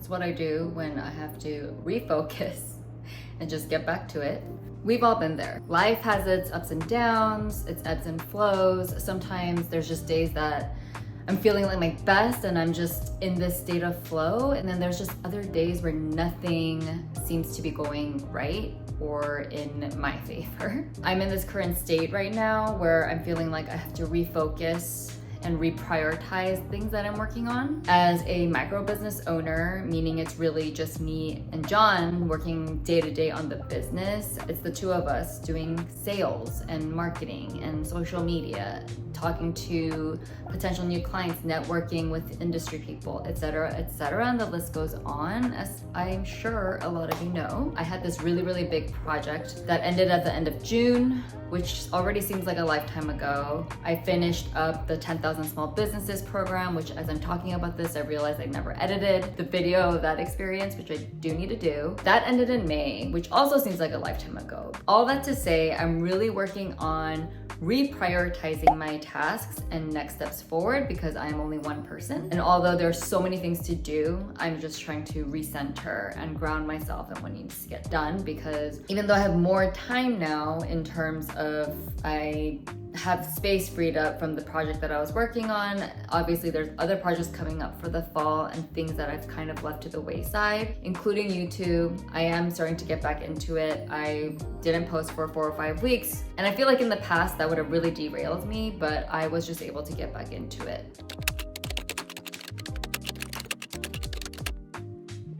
It's what I do when I have to refocus and just get back to it. We've all been there. Life has its ups and downs, its ebbs and flows. Sometimes there's just days that I'm feeling like my best and I'm just in this state of flow. And then there's just other days where nothing seems to be going right or in my favor. I'm in this current state right now where I'm feeling like I have to refocus and reprioritize things that I'm working on. As a micro business owner, meaning it's really just me and John working day to day on the business, it's the two of us doing sales and marketing and social media, talking to potential new clients, networking with industry people, etc., etc. And the list goes on, as I'm sure a lot of you know. I had this really big project that ended at the end of June, which already seems like a lifetime ago. I finished up the 10,000 Small Businesses program, which as I'm talking about this, I realized I never edited the video of that experience, which I do need to do. That ended in May, which also seems like a lifetime ago. All that to say, I'm really working on reprioritizing my tasks and next steps forward because I am only one person. And although there's so many things to do, I'm just trying to recenter and ground myself in what needs to get done, because even though I have more time now in terms of I have space freed up from the project that I was working on, obviously there's other projects coming up for the fall and things that I've kind of left to the wayside, including YouTube. I am starting to get back into it. I didn't post for 4 or 5 weeks, and I feel like in the past that would have really derailed me, but I was just able to get back into it.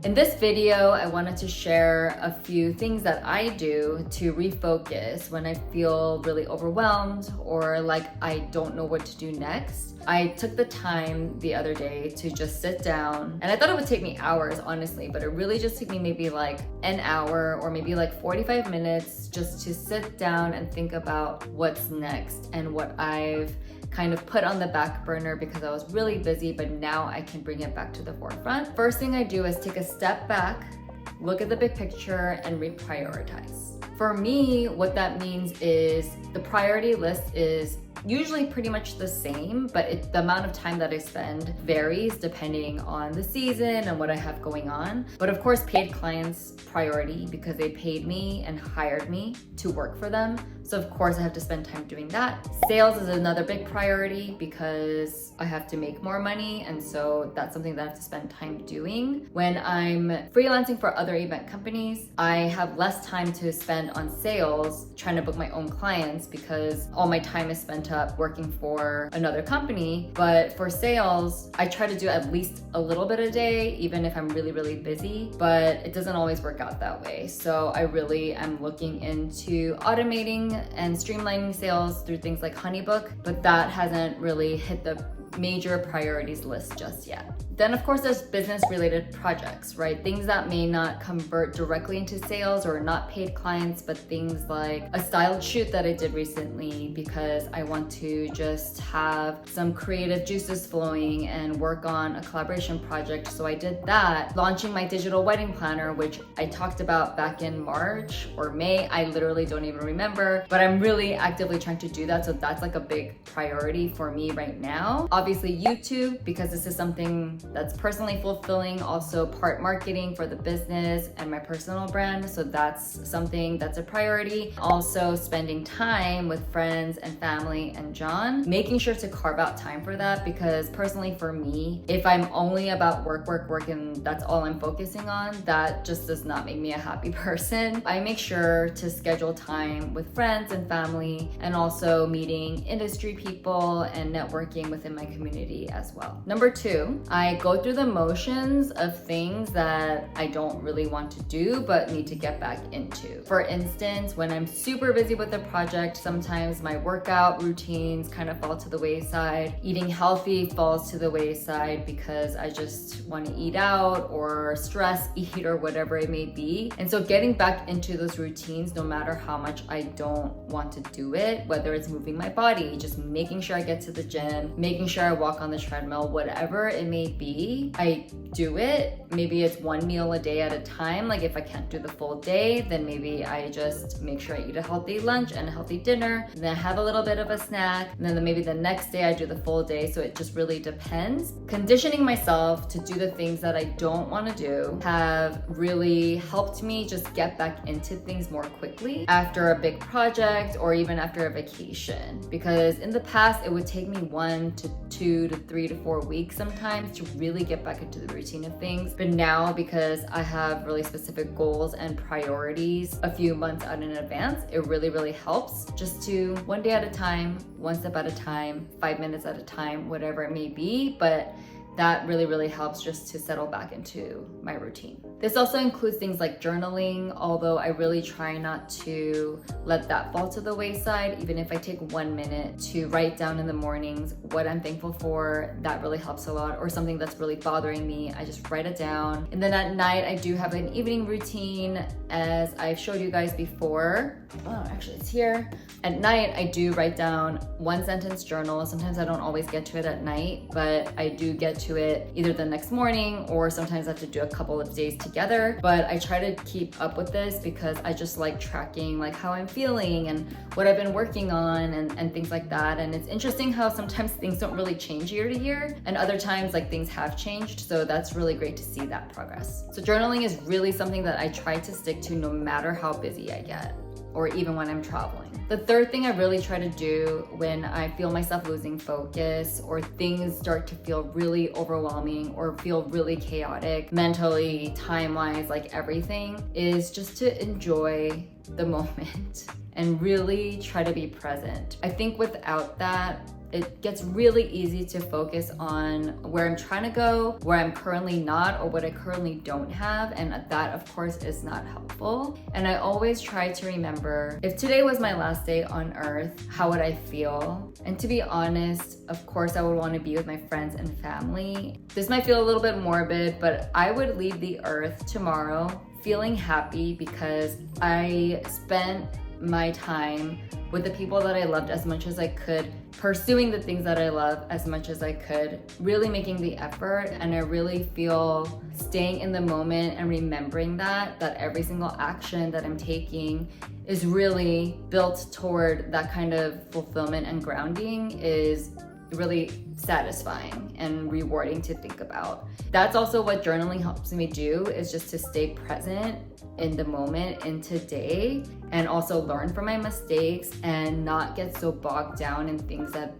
In this video, I wanted to share a few things that I do to refocus when I feel really overwhelmed or like I don't know what to do next. I took the time the other day to just sit down, and I thought it would take me hours, honestly, but it really just took me maybe like an hour or maybe like 45 minutes just to sit down and think about what's next and what I've kind of put on the back burner because I was really busy, but now I can bring it back to the forefront. First thing I do is take a step back, look at the big picture, and reprioritize. For me, what that means is the priority list is usually pretty much the same, but the amount of time that I spend varies depending on the season and what I have going on. But of course, paid clients priority because they paid me and hired me to work for them. So of course I have to spend time doing that. Sales is another big priority because I have to make more money, and so that's something that I have to spend time doing. When I'm freelancing for other event companies, I have less time to spend on sales trying to book my own clients because all my time is spent up working for another company. But for sales, I try to do at least a little bit a day, even if I'm really busy, but it doesn't always work out that way. So I really am looking into automating and streamlining sales through things like Honeybook, but that hasn't really hit the major priorities list just yet. Then of course there's business related projects, right? Things that may not convert directly into sales or not paid clients, but things like a styled shoot that I did recently because I want to just have some creative juices flowing and work on a collaboration project. So I did that. Launching my digital wedding planner, which I talked about back in March or May, I literally don't even remember, but I'm really actively trying to do that. So that's like a big priority for me right now. Obviously YouTube, because this is something that's personally fulfilling, also part marketing for the business and my personal brand. So that's something that's a priority. Also spending time with friends and family and John, making sure to carve out time for that, because personally for me, if I'm only about work and that's all I'm focusing on, that just does not make me a happy person. I make sure to schedule time with friends and family and also meeting industry people and networking within my community as well. Number 2, I go through the motions of things that I don't really want to do but need to get back into. For instance, when I'm super busy with a project, sometimes my workout routines kind of fall to the wayside. Eating healthy falls to the wayside because I just want to eat out or stress eat or whatever it may be. And so getting back into those routines, no matter how much I don't want to do it, whether it's moving my body, just making sure I get to the gym, making sure I walk on the treadmill, whatever it may be, I do it. Maybe it's one meal a day at a time. Like if I can't do the full day, then maybe I just make sure I eat a healthy lunch and a healthy dinner, and then I have a little bit of a snack, and then maybe the next day I do the full day. So it just really depends. Conditioning myself to do the things that I don't want to do have really helped me just get back into things more quickly after a big project or even after a vacation. Because in the past, it would take me 1 to 2 to 3 to 4 weeks sometimes to really get back into the routine of things. But now, because I have really specific goals and priorities a few months out in advance, it really helps just to one day at a time, one step at a time, 5 minutes at a time, whatever it may be. But that really helps just to settle back into my routine. This also includes things like journaling, although I really try not to let that fall to the wayside. Even if I take 1 minute to write down in the mornings what I'm thankful for, that really helps a lot. Or something that's really bothering me, I just write it down. And then at night, I do have an evening routine, as I've showed you guys before. Oh, actually it's here. At night, I do write down 1-sentence journal. Sometimes I don't always get to it at night, but I do get to it either the next morning, or sometimes I have to do a couple of days together. But I try to keep up with this because I just like tracking like how I'm feeling and what I've been working on and things like that. And it's interesting how sometimes things don't really change year to year, and other times like things have changed. So that's really great to see that progress. So journaling is really something that I try to stick to no matter how busy I get, or even when I'm traveling. The third thing I really try to do when I feel myself losing focus, or things start to feel really overwhelming or feel really chaotic mentally, time-wise, like everything, is just to enjoy the moment and really try to be present. I think without that, it gets really easy to focus on where I'm trying to go, where I'm currently not, or what I currently don't have. And that, of course, is not helpful. And I always try to remember, if today was my last day on earth, how would I feel? And to be honest, of course, I would want to be with my friends and family. This might feel a little bit morbid, but I would leave the earth tomorrow feeling happy because I spent my time with the people that I loved as much as I could, pursuing the things that I love as much as I could, really making the effort. And I really feel staying in the moment and remembering that every single action that I'm taking is really built toward that kind of fulfillment and grounding is really satisfying and rewarding to think about. That's also what journaling helps me do, is just to stay present in the moment, in today, and also learn from my mistakes and not get so bogged down in things that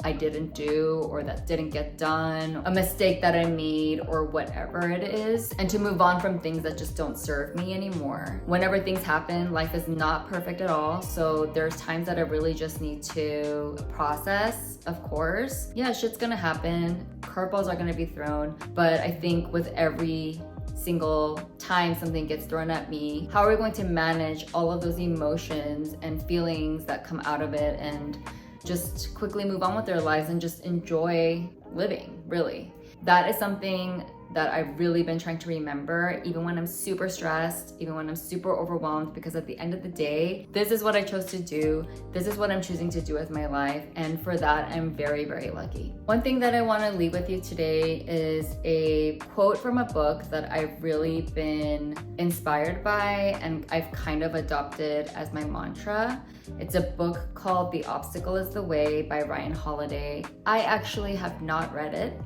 I didn't do or that didn't get done, a mistake that I made or whatever it is, and to move on from things that just don't serve me anymore. Whenever things happen, life is not perfect at all, so there's times that I really just need to process, of course. Yeah, shit's gonna happen, curveballs are gonna be thrown, but I think with every single time something gets thrown at me, how are we going to manage all of those emotions and feelings that come out of it and just quickly move on with their lives and just enjoy living, really. That is something that I've really been trying to remember, even when I'm super stressed, even when I'm super overwhelmed, because at the end of the day, this is what I chose to do. This is what I'm choosing to do with my life. And for that, I'm very lucky. One thing that I want to leave with you today is a quote from a book that I've really been inspired by and I've kind of adopted as my mantra. It's a book called The Obstacle is the Way by Ryan Holiday. I actually have not read it,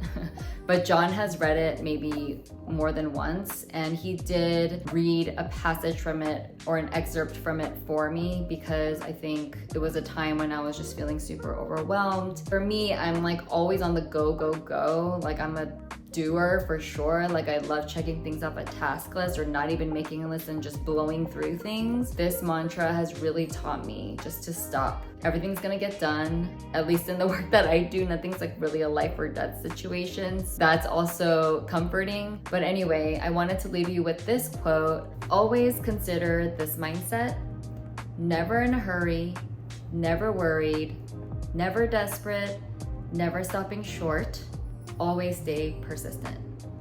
but John has read it maybe more than once, and he did read a passage from it or an excerpt from it for me because I think it was a time when I was just feeling super overwhelmed. For me, I'm like always on the go. Like I'm a doer for sure. Like I love checking things off a task list or not even making a list and just blowing through things. This mantra has really taught me just to stop. Everything's gonna get done, at least in the work that I do. Nothing's like really a life or death situations. That's also comforting. But anyway, I wanted to leave you with this quote. Always consider this mindset: never in a hurry, never worried, never desperate, never stopping short, always stay persistent.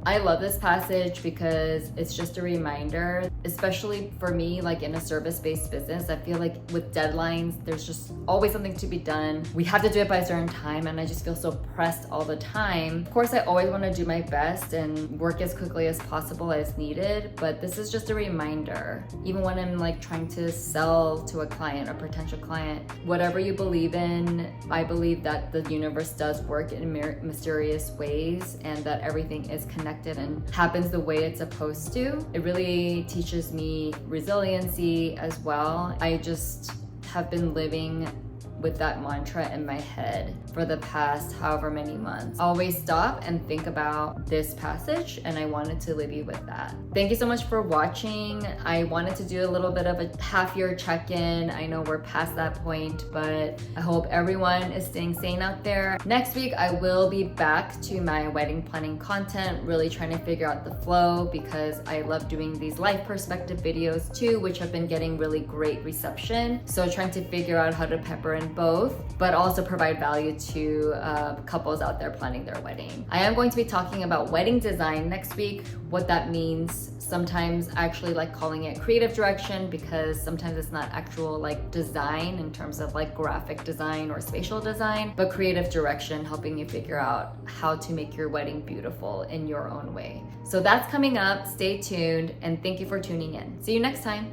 I love this passage because it's just a reminder, especially for me, like in a service-based business. I feel like with deadlines, there's just always something to be done. We have to do it by a certain time, and I just feel so pressed all the time. Of course, I always want to do my best and work as quickly as possible as needed, but this is just a reminder. Even when I'm like trying to sell to a client or potential client, whatever you believe in, I believe that the universe does work in mysterious ways and that everything is connected and happens the way it's supposed to. It really teaches me resiliency as well. I just have been living with that mantra in my head for the past however many months. Always stop and think about this passage, and I wanted to leave you with that. Thank you so much for watching. I wanted to do a little bit of a half-year check-in. I know we're past that point, but I hope everyone is staying sane out there. Next week, I will be back to my wedding planning content, really trying to figure out the flow because I love doing these life perspective videos too, which have been getting really great reception. So trying to figure out how to pepper in both, but also provide value to couples out there planning their wedding. I am going to be talking about wedding design next week, what that means. Sometimes I actually like calling it creative direction because sometimes it's not actual like design in terms of like graphic design or spatial design, but creative direction, helping you figure out how to make your wedding beautiful in your own way. So that's coming up. Stay tuned and thank you for tuning in. See you next time.